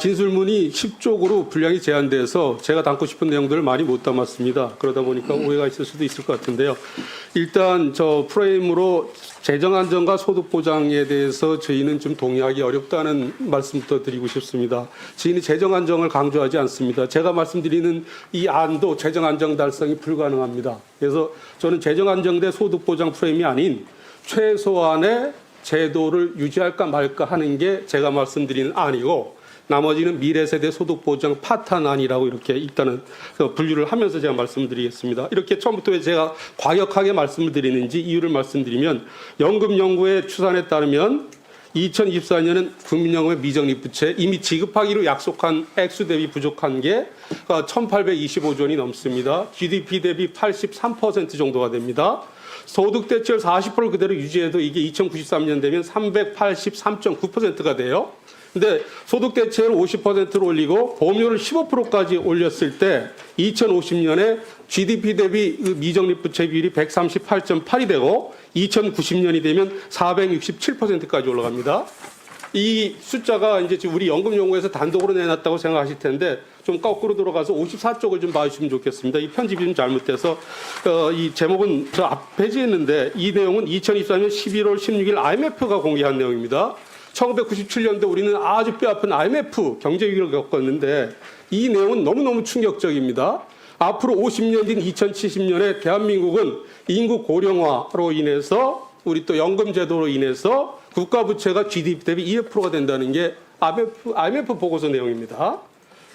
진술문이 10쪽으로 분량이 제한돼서 제가 담고 싶은 내용들을 많이 못 담았습니다. 그러다 보니까 오해가 있을 수도 있을 것 같은데요. 일단 저 프레임으로 재정 안정과 소득 보장에 대해서 저희는 좀 동의하기 어렵다는 말씀부터 드리고 싶습니다. 저희는 재정 안정을 강조하지 않습니다. 제가 말씀드리는 이 안도 재정 안정 달성이 불가능합니다. 그래서 저는 재정 안정 대 소득 보장 프레임이 아닌 최소한의 제도를 유지할까 말까 하는 게 제가 말씀드리는 안이고, 나머지는 미래세대 소득보장 파탄안이라고 이렇게 일단은 분류를 하면서 제가 말씀드리겠습니다. 이렇게 처음부터 왜 제가 과격하게 말씀을 드리는지 이유를 말씀드리면, 연금연구의 추산에 따르면 2024년은 국민연금의 미적립 부채, 이미 지급하기로 약속한 액수 대비 부족한 게 1,825조 원이 넘습니다. GDP 대비 83% 정도가 됩니다. 소득 대체율 40% 그대로 유지해도 이게 2093년 되면 383.9%가 돼요. 근데 소득 대체율 50%로 올리고 보험료를 15%까지 올렸을 때 2050년에 GDP 대비 미적립 부채 비율이 138.8이 되고 2090년이 되면 467%까지 올라갑니다. 이 숫자가 이제 우리 연금연구에서 단독으로 내놨다고 생각하실 텐데 좀 거꾸로 들어가서 54쪽을 좀 봐주시면 좋겠습니다. 이 편집이 좀 잘못돼서 이 제목은 저 앞 페이지에 있는데, 이 내용은 2024년 11월 16일 IMF가 공개한 내용입니다. 1997년도 우리는 아주 뼈아픈 IMF 경제위기를 겪었는데 이 내용은 너무너무 충격적입니다. 앞으로 50년 뒤인 2070년에 대한민국은 인구 고령화로 인해서 우리 또 연금 제도로 인해서 국가 부채가 GDP 대비 200%가 된다는 게 IMF 보고서 내용입니다.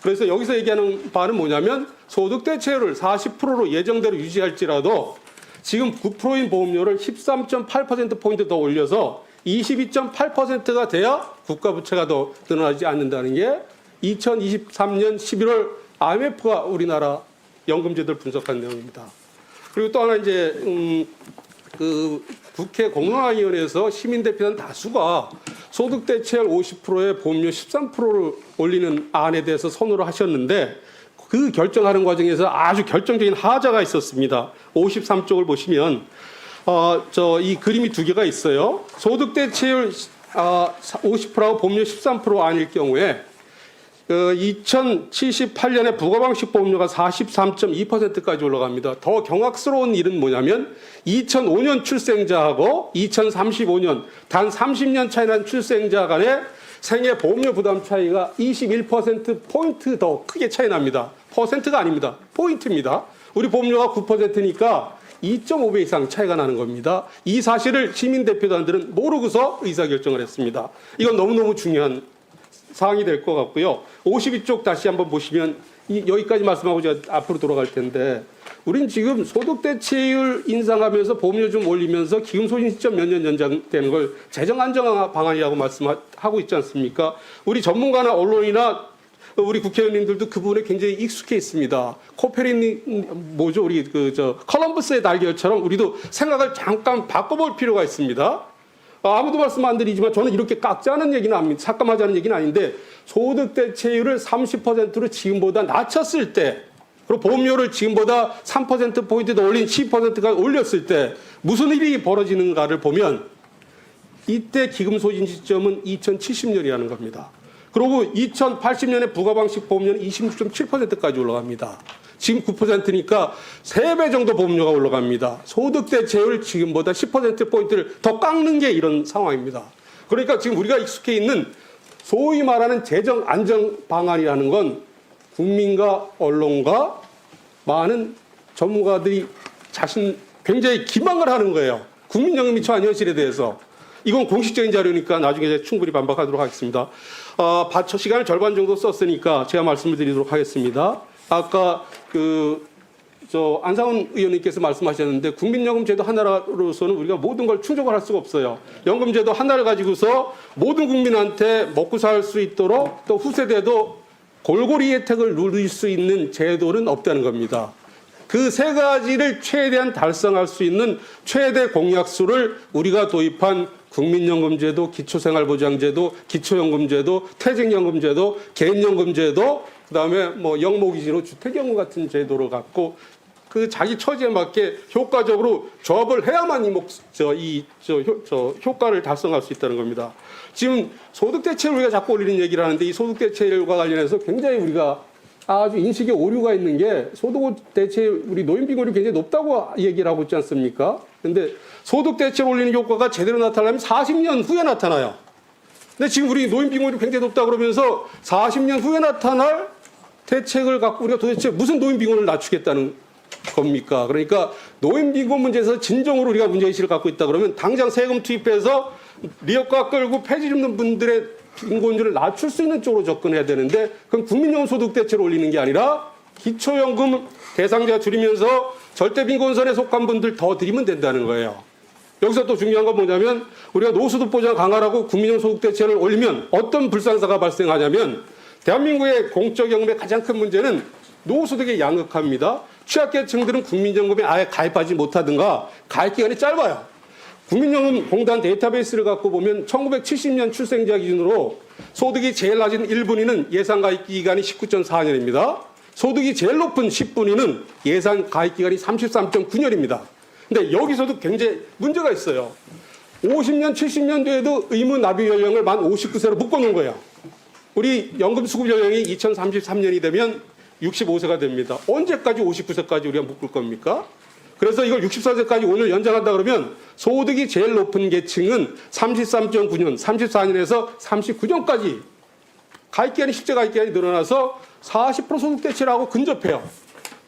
그래서 여기서 얘기하는 바는 뭐냐면, 소득 대체율을 40%로 예정대로 유지할지라도 지금 9%인 보험료를 13.8%포인트 더 올려서 22.8%가 돼야 국가 부채가 더 늘어나지 않는다는 게 2023년 11월 IMF가 우리나라 연금제도를 분석한 내용입니다. 그리고 또 하나 이제 국회 공론화위원회에서 시민대표단 다수가 소득 대체율 50%에 보험료 13%를 올리는 안에 대해서 선호를 하셨는데, 그 결정하는 과정에서 아주 결정적인 하자가 있었습니다. 53쪽을 보시면 이 그림이 두 개가 있어요. 소득 대체율 50%하고 보험료 13% 아닐 경우에 2078년에 부가방식 보험료가 43.2%까지 올라갑니다. 더 경악스러운 일은 뭐냐면 2005년 출생자하고 2035년 단 30년 차이 난 출생자 간의 생애 보험료 부담 차이가 21%포인트 더 크게 차이 납니다. 퍼센트가 아닙니다. 포인트입니다. 우리 보험료가 9%니까 2.5배 이상 차이가 나는 겁니다. 이 사실을 시민대표단들은 모르고서 의사결정을 했습니다. 이건 너무너무 중요한 사항이 될 것 같고요. 52쪽 다시 한번 보시면 여기까지 말씀하고 제가 앞으로 돌아갈 텐데, 우린 지금 소득 대체율 인상하면서 보험료 좀 올리면서 기금 소진 시점 몇 년 연장되는 걸 재정 안정 방안이라고 말씀하고 있지 않습니까? 우리 전문가나 언론이나 우리 국회의원님들도 그 부분에 굉장히 익숙해 있습니다. 코페르니쿠스 뭐죠? 우리 컬럼버스의 날개처럼 우리도 생각을 잠깐 바꿔볼 필요가 있습니다. 아무도 말씀 안 드리지만 저는 이렇게 깎자는 얘기는 아닙니다. 삭감하자는 얘기는 아닌데, 소득 대체율을 30%로 지금보다 낮췄을 때, 그리고 보험료를 지금보다 3%포인트 더 올린 10%가 올렸을 때 무슨 일이 벌어지는가를 보면, 이때 기금 소진 시점은 2070년이라는 겁니다. 그리고 2080년에 부가방식 보험료는 26.7%까지 올라갑니다. 지금 9%니까 3배 정도 보험료가 올라갑니다. 소득 대체율 지금보다 10%포인트를 더 깎는 게 이런 상황입니다. 그러니까 지금 우리가 익숙해 있는 소위 말하는 재정 안정 방안이라는 건 국민과 언론과 많은 전문가들이 굉장히 기망을 하는 거예요. 국민연금 미처한 현실에 대해서. 이건 공식적인 자료니까 나중에 충분히 반박하도록 하겠습니다. 시간을 절반 정도 썼으니까 제가 말씀을 드리도록 하겠습니다. 아까 안상훈 의원님께서 말씀하셨는데, 국민연금제도 하나로서는 우리가 모든 걸 충족을 할 수가 없어요. 연금제도 하나를 가지고서 모든 국민한테 먹고 살 수 있도록 또 후세대도 골고루 혜택을 누릴 수 있는 제도는 없다는 겁니다. 그 세 가지를 최대한 달성할 수 있는 최대 공약수를 우리가 도입한 국민연금제도, 기초생활보장제도, 기초연금제도, 퇴직연금제도, 개인연금제도, 그다음에 영목이지로 주택연금 같은 제도를 갖고 그 자기 처지에 맞게 효과적으로 조합을 해야만 효과를 달성할 수 있다는 겁니다. 지금 소득 대체율 우리가 자꾸 올리는 얘기를 하는데 이 소득 대체율과 관련해서 굉장히 우리가 아주 인식에 오류가 있는 게 소득 대체율 우리 노인 빈곤율이 굉장히 높다고 얘기를 하고 있지 않습니까? 근데 소득 대체를 올리는 효과가 제대로 나타나면 40년 후에 나타나요. 근데 지금 우리 노인 빈곤율이 굉장히 높다 그러면서 40년 후에 나타날 대책을 갖고 우리가 도대체 무슨 노인 빈곤을 낮추겠다는 겁니까? 그러니까 노인 빈곤 문제에서 진정으로 우리가 문제의식을 갖고 있다 그러면 당장 세금 투입해서 리어카 끌고 폐지 줍는 분들의 빈곤율을 낮출 수 있는 쪽으로 접근해야 되는데 그럼 국민연금 소득 대체를 올리는 게 아니라 기초연금 대상자 줄이면서 절대 빈곤선에 속한 분들 더 드리면 된다는 거예요. 여기서 또 중요한 건 뭐냐면 우리가 노후소득 보장 강화라고 국민연금 소득 대체를 올리면 어떤 불상사가 발생하냐면 대한민국의 공적연금의 가장 큰 문제는 노후소득의 양극화입니다. 취약계층들은 국민연금에 아예 가입하지 못하든가 가입 기간이 짧아요. 국민연금공단 데이터베이스를 갖고 보면 1970년 출생자 기준으로 소득이 제일 낮은 1분위는 예상 가입 기간이 19.4년입니다. 소득이 제일 높은 10분위는 예상 가입 기간이 33.9년입니다. 근데 여기서도 굉장히 문제가 있어요. 50년, 70년도에도 의무 납입 연령을 만 59세로 묶어놓은 거예요. 우리 연금 수급 연령이 2033년이 되면 65세가 됩니다. 언제까지 59세까지 우리가 묶을 겁니까? 그래서 이걸 64세까지 오늘 연장한다 그러면 소득이 제일 높은 계층은 33.9년, 34년에서 39년까지 가입기간이 실제 가입기간이 늘어나서 40% 소득 대체라고 근접해요.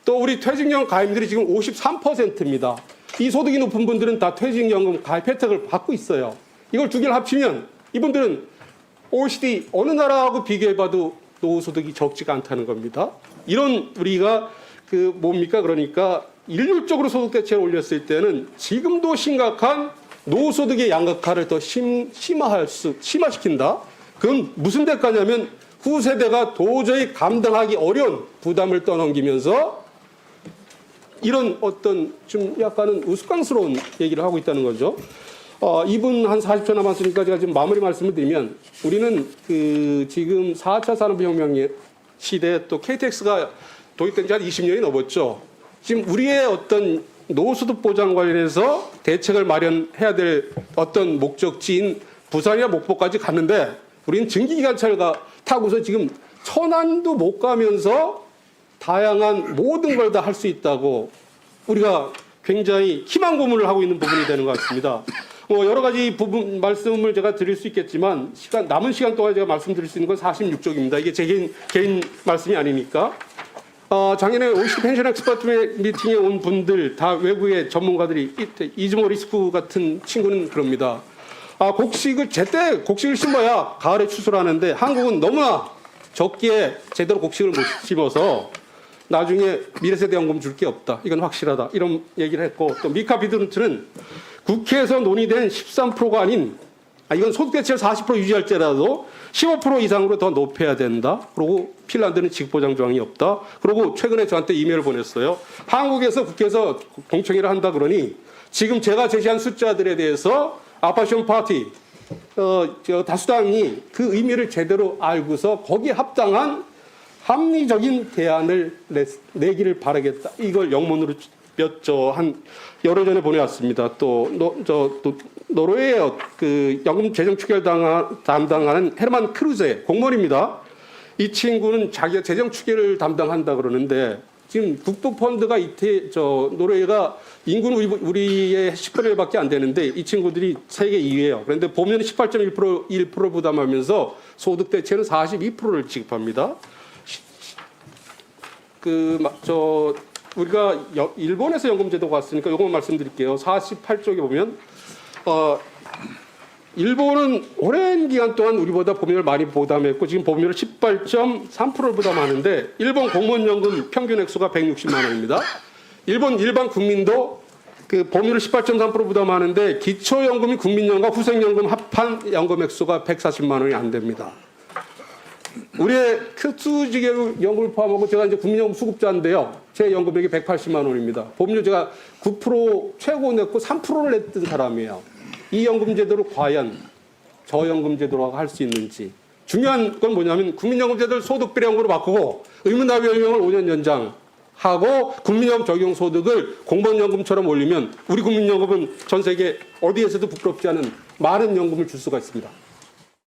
또 우리 퇴직연금 가입률이 지금 53%입니다. 이 소득이 높은 분들은 다 퇴직연금 가입 혜택을 받고 있어요. 이걸 두 개를 합치면 이분들은 OECD 어느 나라하고 비교해봐도 노후소득이 적지가 않다는 겁니다. 이런 우리가 뭡니까? 그러니까 일률적으로 소득 대체를 올렸을 때는 지금도 심각한 노후소득의 양극화를 더 심화시킨다. 그건 무슨 대가냐면 후세대가 도저히 감당하기 어려운 부담을 떠넘기면서 이런 어떤 좀 약간은 우스꽝스러운 얘기를 하고 있다는 거죠. 2분 한 40초 남았으니까 제가 지금 마무리 말씀을 드리면 우리는 지금 4차 산업혁명 시대에 또 KTX가 도입된 지 한 20년이 넘었죠. 지금 우리의 어떤 노후소득 보장 관련해서 대책을 마련해야 될 어떤 목적지인 부산이나 목포까지 갔는데 우리는 증기기관차를 타고서 지금 천안도 못 가면서 다양한 모든 걸 다 할 수 있다고 우리가 굉장히 희망 고문을 하고 있는 부분이 되는 것 같습니다. 여러 가지 부분 말씀을 제가 드릴 수 있겠지만 남은 시간 동안 제가 말씀드릴 수 있는 건 46쪽입니다. 이게 제 개인 말씀이 아니니까. 작년에 OECD 펜션 엑스퍼트 미팅에 온 분들 다 외국의 전문가들이 이즈모 리스크 같은 친구는 그럽니다. 곡식을 제때 곡식을 심어야 가을에 추수하는데 한국은 너무나 적기에 제대로 곡식을 못 심어서 나중에 미래세대연금 줄 게 없다. 이건 확실하다. 이런 얘기를 했고 또 미카 비드룬트는 국회에서 논의된 13%가 아닌 이건 소득대체를 40% 유지할지라도 15% 이상으로 더 높여야 된다. 그리고 핀란드는 직보장 조항이 없다. 그리고 최근에 저한테 이메일을 보냈어요. 한국에서 국회에서 공청회를 한다 그러니 지금 제가 제시한 숫자들에 대해서 아파시온 파티 다수당이 그 의미를 제대로 알고서 거기에 합당한 합리적인 대안을 내기를 바라겠다. 이걸 영문으로 한 여러 전에 보내왔습니다. 또 노르웨이의 연금 재정 추계를 담당하는 헤르만 크루제 공무원입니다. 이 친구는 자기가 재정 추계를 담당한다 그러는데 지금 국부펀드가 노르웨이가 인구는 우리의 10분의 1밖에 안 되는데 이 친구들이 세계 2위예요. 그런데 보면 18.1% 부담하면서 소득 대체는 42%를 지급합니다. 우리가 일본에서 연금제도가 왔으니까 이것만 말씀드릴게요. 48쪽에 보면 일본은 오랜 기간 동안 우리보다 보험료를 많이 부담했고 지금 보험료를 18.3%를 부담하는데 일본 공무원연금 평균 액수가 160만 원입니다. 일본 일반 국민도 보험료를 18.3% 부담하는데 기초연금이 국민연금과 후생연금 합한 연금 액수가 140만 원이 안 됩니다. 우리의 특수지계 연금을 포함하고 제가 이제 국민연금 수급자인데요. 제 연금액이 180만 원입니다. 보험료 제가 9% 최고 냈고 3%를 냈던 사람이에요. 이 연금제도를 과연 저연금제도로 할 수 있는지. 중요한 건 뭐냐면 국민연금제도를 소득비례연금으로 바꾸고 의무납입 연령을 5년 연장. 하고 국민연금 적용소득을 공무원연금처럼 올리면 우리 국민연금은 전 세계 어디에서도 부끄럽지 않은 많은 연금을 줄 수가 있습니다.